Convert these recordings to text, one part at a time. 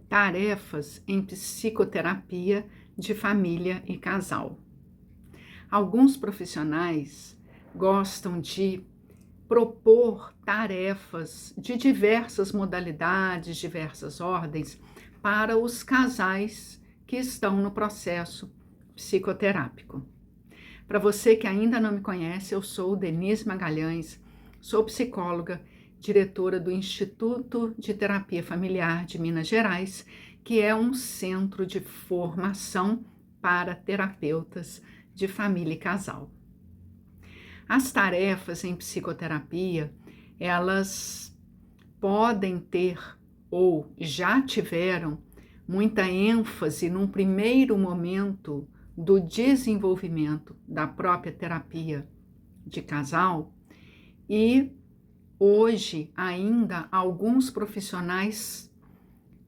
Tarefas em psicoterapia de família e casal. Alguns profissionais gostam de propor tarefas de diversas modalidades, diversas ordens, para os casais que estão no processo psicoterápico. Para você que ainda não me conhece, eu sou Denise Magalhães, sou psicóloga, diretora do Instituto de Terapia Familiar de Minas Gerais, que é um centro de formação para terapeutas de família e casal. As tarefas em psicoterapia, elas podem ter ou já tiveram muita ênfase num primeiro momento do desenvolvimento da própria terapia de casal e hoje ainda alguns profissionais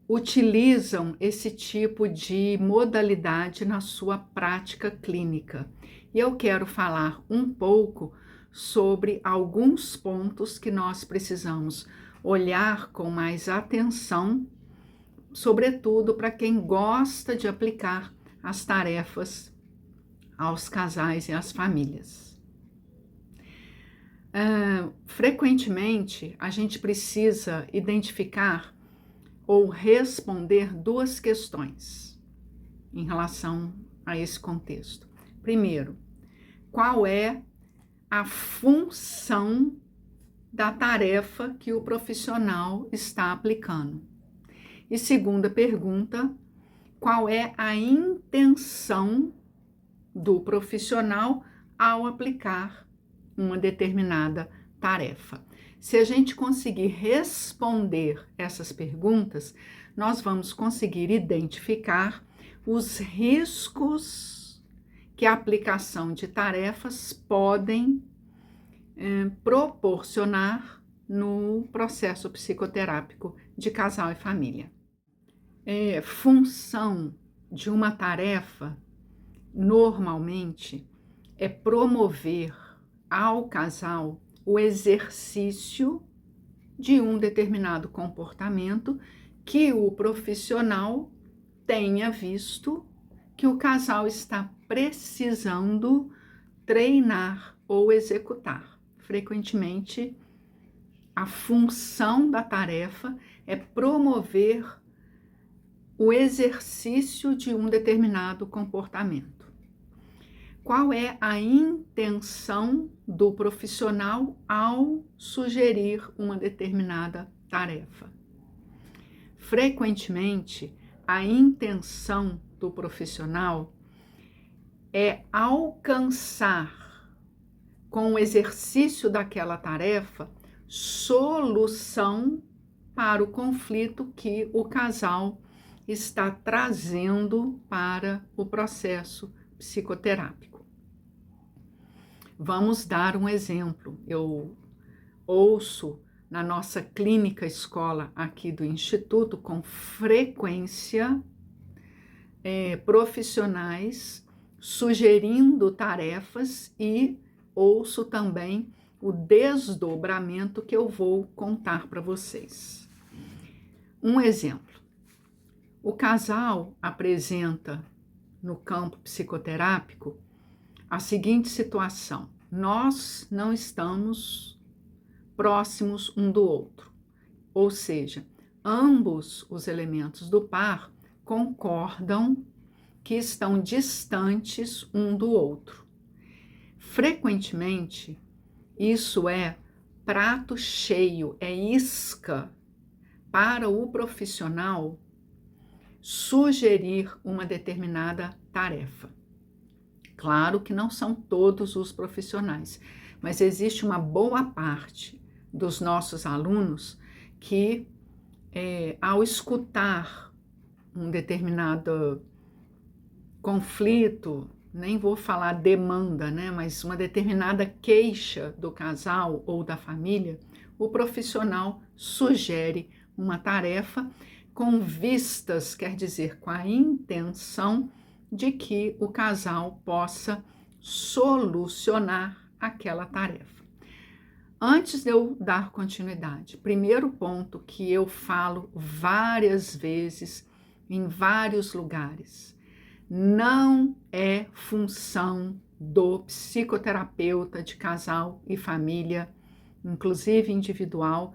utilizam esse tipo de modalidade na sua prática clínica. E eu quero falar um pouco sobre alguns pontos que nós precisamos olhar com mais atenção, sobretudo para quem gosta de aplicar as tarefas aos casais e às famílias. Frequentemente, a gente precisa identificar ou responder duas questões em relação a esse contexto. Primeiro, qual é a função da tarefa que o profissional está aplicando? E segunda pergunta, qual é a intenção do profissional ao aplicar uma determinada tarefa? Se a gente conseguir responder essas perguntas, nós vamos conseguir identificar os riscos que a aplicação de tarefas podem proporcionar no processo psicoterápico de casal e família. Função de uma tarefa, normalmente, é promover ao casal o exercício de um determinado comportamento que o profissional tenha visto que o casal está precisando treinar ou executar. Frequentemente, a função da tarefa é promover o exercício de um determinado comportamento. Qual é a intenção do profissional ao sugerir uma determinada tarefa? Frequentemente, a intenção do profissional é alcançar, com o exercício daquela tarefa, solução para o conflito que o casal está trazendo para o processo psicoterápico. Vamos dar um exemplo. Eu ouço na nossa clínica escola aqui do Instituto com frequência profissionais sugerindo tarefas e ouço também o desdobramento que eu vou contar para vocês. Um exemplo. O casal apresenta no campo psicoterápico a seguinte situação: nós não estamos próximos um do outro, ou seja, ambos os elementos do par concordam que estão distantes um do outro. Frequentemente, isso é prato cheio, é isca para o profissional sugerir uma determinada tarefa. Claro que não são todos os profissionais, mas existe uma boa parte dos nossos alunos que, ao escutar um determinado conflito, nem vou falar demanda, né, mas uma determinada queixa do casal ou da família, o profissional sugere uma tarefa com vistas, quer dizer, com a intenção de que o casal possa solucionar aquela tarefa. Antes de eu dar continuidade, primeiro ponto que eu falo várias vezes em vários lugares. Não é função do psicoterapeuta de casal e família, inclusive individual,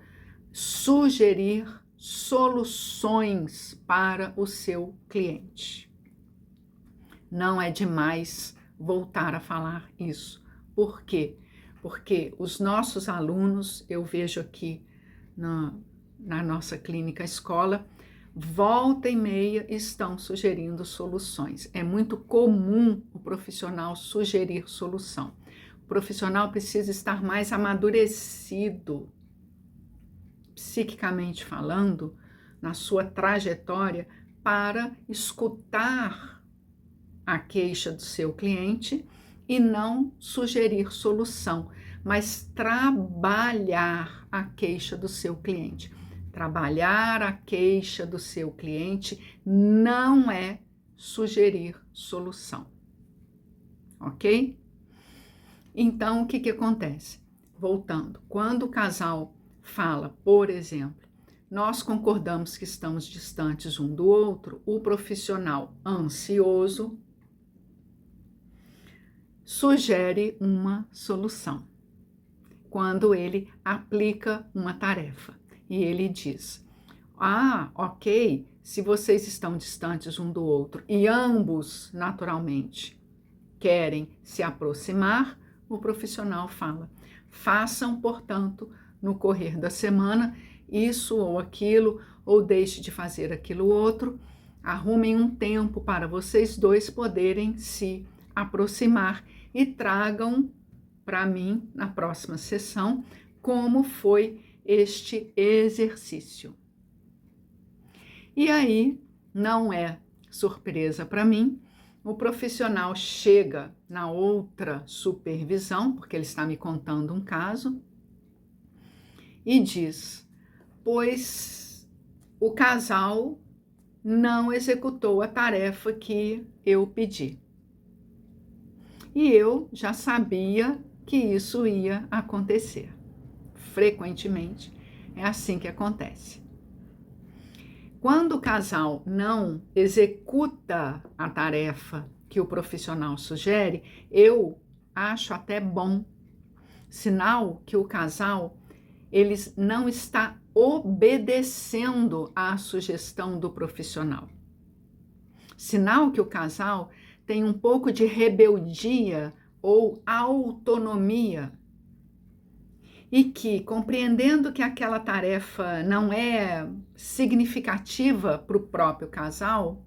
sugerir soluções para o seu cliente. Não é demais voltar a falar isso. Por quê? Porque os nossos alunos, eu vejo aqui na nossa clínica escola, volta e meia estão sugerindo soluções. É muito comum o profissional sugerir solução. O profissional precisa estar mais amadurecido, psiquicamente falando, na sua trajetória, para escutar a queixa do seu cliente e não sugerir solução, mas trabalhar a queixa do seu cliente. Trabalhar a queixa do seu cliente não é sugerir solução, ok? Então, o que acontece? Voltando, quando o casal fala, por exemplo, nós concordamos que estamos distantes um do outro, o profissional ansioso sugere uma solução. Quando ele aplica uma tarefa e ele diz, ok, se vocês estão distantes um do outro e ambos, naturalmente, querem se aproximar, o profissional fala, façam, portanto, no correr da semana, isso ou aquilo, ou deixe de fazer aquilo outro, arrumem um tempo para vocês dois poderem se aproximar e tragam para mim, na próxima sessão, como foi este exercício. E aí, não é surpresa para mim, o profissional chega na outra supervisão, porque ele está me contando um caso, e diz, pois o casal não executou a tarefa que eu pedi. E eu já sabia que isso ia acontecer. Frequentemente é assim que acontece. Quando o casal não executa a tarefa que o profissional sugere, eu acho até bom, sinal que o casal ele não está obedecendo à sugestão do profissional. Sinal que o casal tem um pouco de rebeldia ou autonomia e que, compreendendo que aquela tarefa não é significativa para o próprio casal,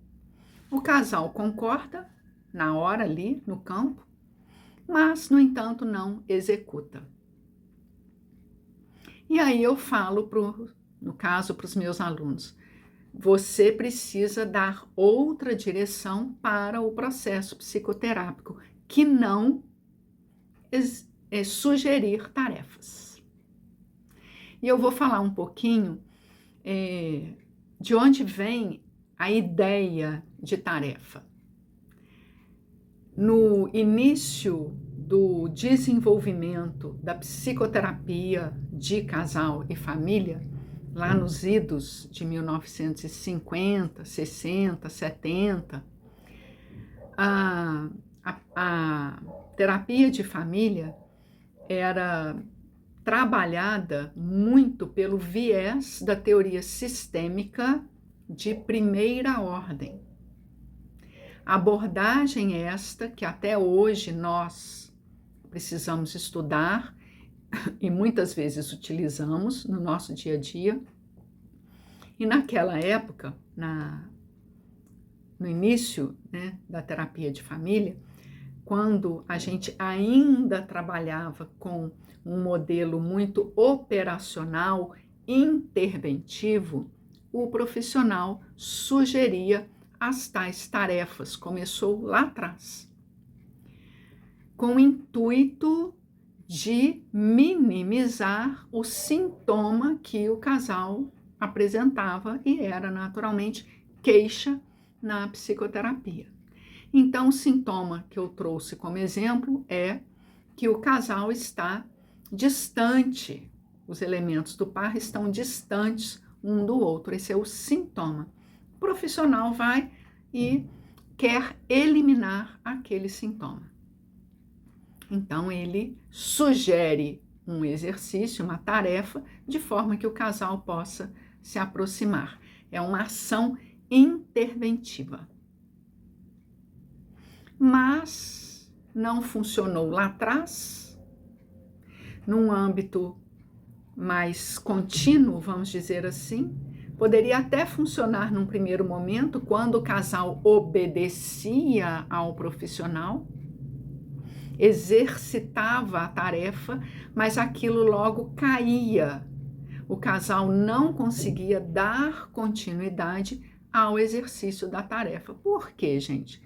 o casal concorda na hora ali, no campo, mas, no entanto, não executa. E aí eu falo, no caso, para os meus alunos, você precisa dar outra direção para o processo psicoterápico, que não sugerir tarefas. E eu vou falar um pouquinho de onde vem a ideia de tarefa. No início do desenvolvimento da psicoterapia de casal e família, lá nos idos de 1950, 60, 70, a terapia de família era trabalhada muito pelo viés da teoria sistêmica de primeira ordem. Abordagem esta que até hoje nós precisamos estudar e muitas vezes utilizamos no nosso dia a dia. E naquela época, no início, né, da terapia de família, quando a gente ainda trabalhava com um modelo muito operacional, interventivo, o profissional sugeria as tais tarefas, começou lá atrás, com o intuito de minimizar o sintoma que o casal apresentava e era naturalmente queixa na psicoterapia. Então, o sintoma que eu trouxe como exemplo é que o casal está distante, os elementos do par estão distantes um do outro, esse é o sintoma. O profissional vai e quer eliminar aquele sintoma. Então, ele sugere um exercício, uma tarefa, de forma que o casal possa se aproximar. É uma ação interventiva. Mas não funcionou lá atrás, num âmbito mais contínuo, vamos dizer assim. Poderia até funcionar num primeiro momento, quando o casal obedecia ao profissional, exercitava a tarefa, mas aquilo logo caía. O casal não conseguia dar continuidade ao exercício da tarefa. Por quê, gente?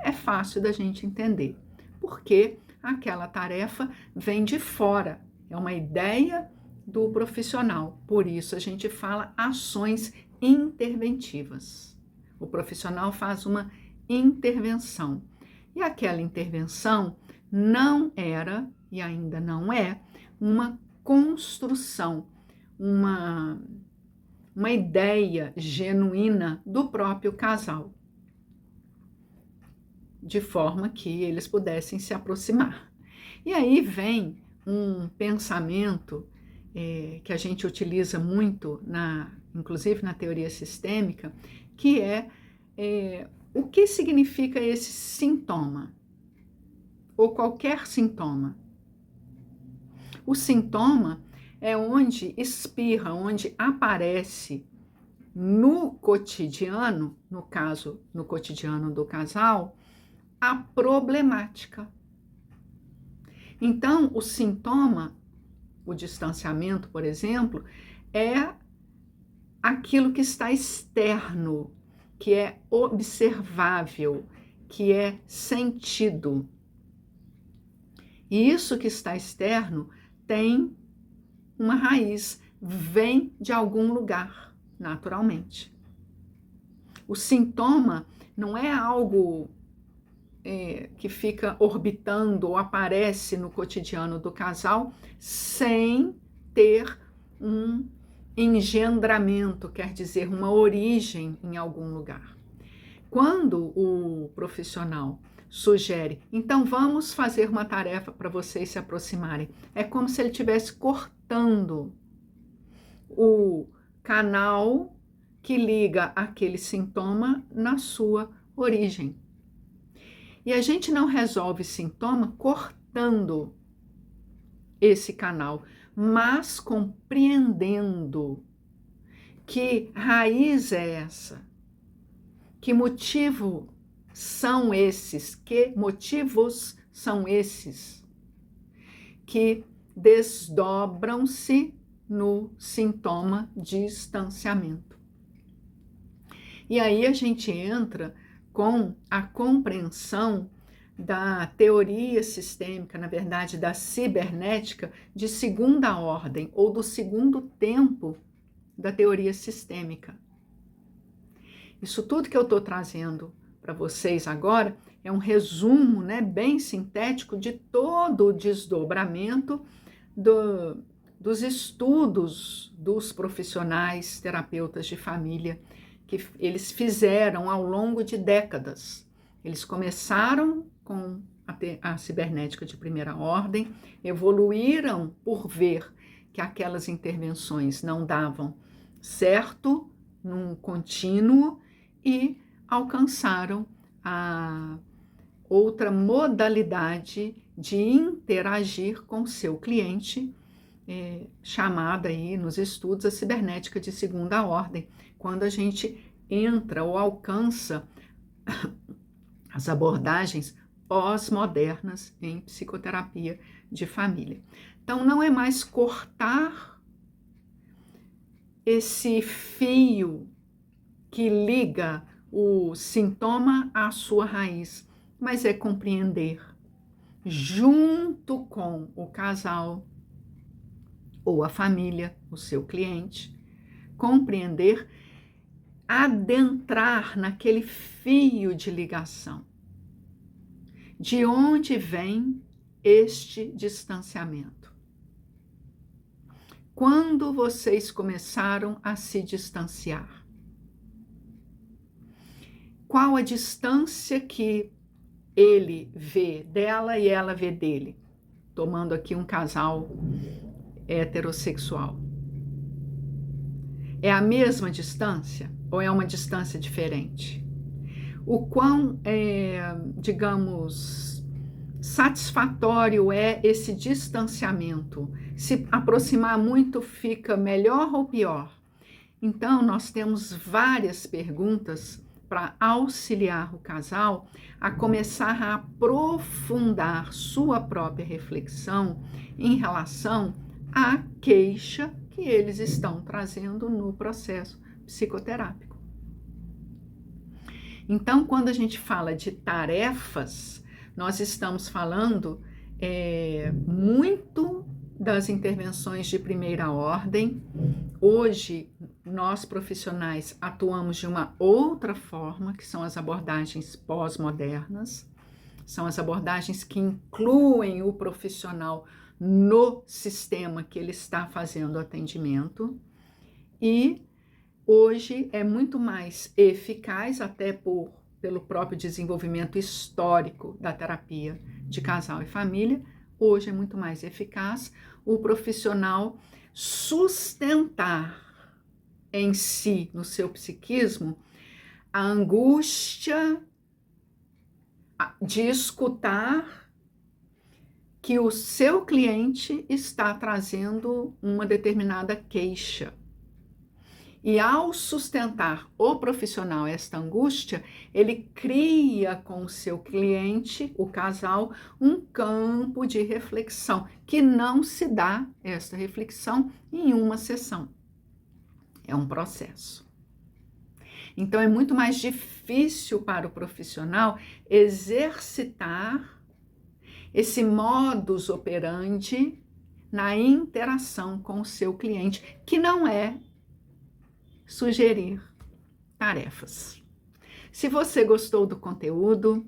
É fácil da gente entender. Porque aquela tarefa vem de fora, é uma ideia do profissional. Por isso a gente fala ações interventivas. O profissional faz uma intervenção. E aquela intervenção não era, e ainda não é, uma construção, uma ideia genuína do próprio casal, de forma que eles pudessem se aproximar. E aí vem um pensamento que a gente utiliza muito, inclusive na teoria sistêmica, que é o que significa esse sintoma, ou qualquer sintoma. O sintoma é onde espirra, onde aparece no cotidiano, no caso, no cotidiano do casal, a problemática. Então, o sintoma, o distanciamento, por exemplo, é aquilo que está externo, que é observável, que é sentido. E isso que está externo tem uma raiz, vem de algum lugar, naturalmente. O sintoma não é algo que fica orbitando ou aparece no cotidiano do casal sem ter um engendramento, quer dizer, uma origem em algum lugar. Quando o profissional sugere, então vamos fazer uma tarefa para vocês se aproximarem, é como se ele estivesse cortando o canal que liga aquele sintoma na sua origem. E a gente não resolve sintoma cortando esse canal, mas compreendendo que raiz é essa, que motivos são esses que desdobram-se no sintoma de distanciamento. E aí a gente entra com a compreensão da teoria sistêmica, na verdade, da cibernética de segunda ordem, ou do segundo tempo da teoria sistêmica. Isso tudo que eu estou trazendo para vocês agora é um resumo, né, bem sintético de todo o desdobramento dos estudos dos profissionais terapeutas de família que eles fizeram ao longo de décadas. Eles começaram com a cibernética de primeira ordem, evoluíram por ver que aquelas intervenções não davam certo num contínuo e alcançaram a outra modalidade de interagir com seu cliente, chamada aí nos estudos a cibernética de segunda ordem, quando a gente entra ou alcança as abordagens pós-modernas em psicoterapia de família. Então, não é mais cortar esse fio que liga o sintoma à sua raiz, mas é compreender, junto com o casal ou a família, o seu cliente, compreender, adentrar naquele fio de ligação. De onde vem este distanciamento? Quando vocês começaram a se distanciar? qual a distância que ele vê dela e ela vê dele, tomando aqui um casal heterossexual. É a mesma distância ou é uma distância diferente? O quão, digamos, satisfatório é esse distanciamento? Se aproximar muito fica melhor ou pior? Então, nós temos várias perguntas para auxiliar o casal a começar a aprofundar sua própria reflexão em relação à queixa que eles estão trazendo no processo psicoterápico. Então, quando a gente fala de tarefas, nós estamos falando muito das intervenções de primeira ordem. Hoje, nós profissionais atuamos de uma outra forma, que são as abordagens pós-modernas. São as abordagens que incluem o profissional no sistema que ele está fazendo o atendimento. E hoje é muito mais eficaz, até pelo próprio desenvolvimento histórico da terapia de casal e família. Hoje é muito mais eficaz o profissional sustentar em si, no seu psiquismo, a angústia de escutar que o seu cliente está trazendo uma determinada queixa. E ao sustentar o profissional esta angústia, ele cria com o seu cliente, o casal, um campo de reflexão, que não se dá esta reflexão em uma sessão. É um processo. Então, é muito mais difícil para o profissional exercitar esse modus operandi na interação com o seu cliente, que não é sugerir tarefas. Se você gostou do conteúdo,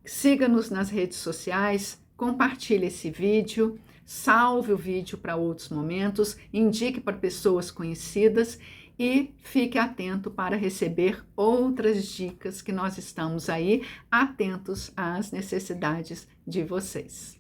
siga-nos nas redes sociais, compartilhe esse vídeo, salve o vídeo para outros momentos, indique para pessoas conhecidas e fique atento para receber outras dicas que nós estamos aí atentos às necessidades de vocês.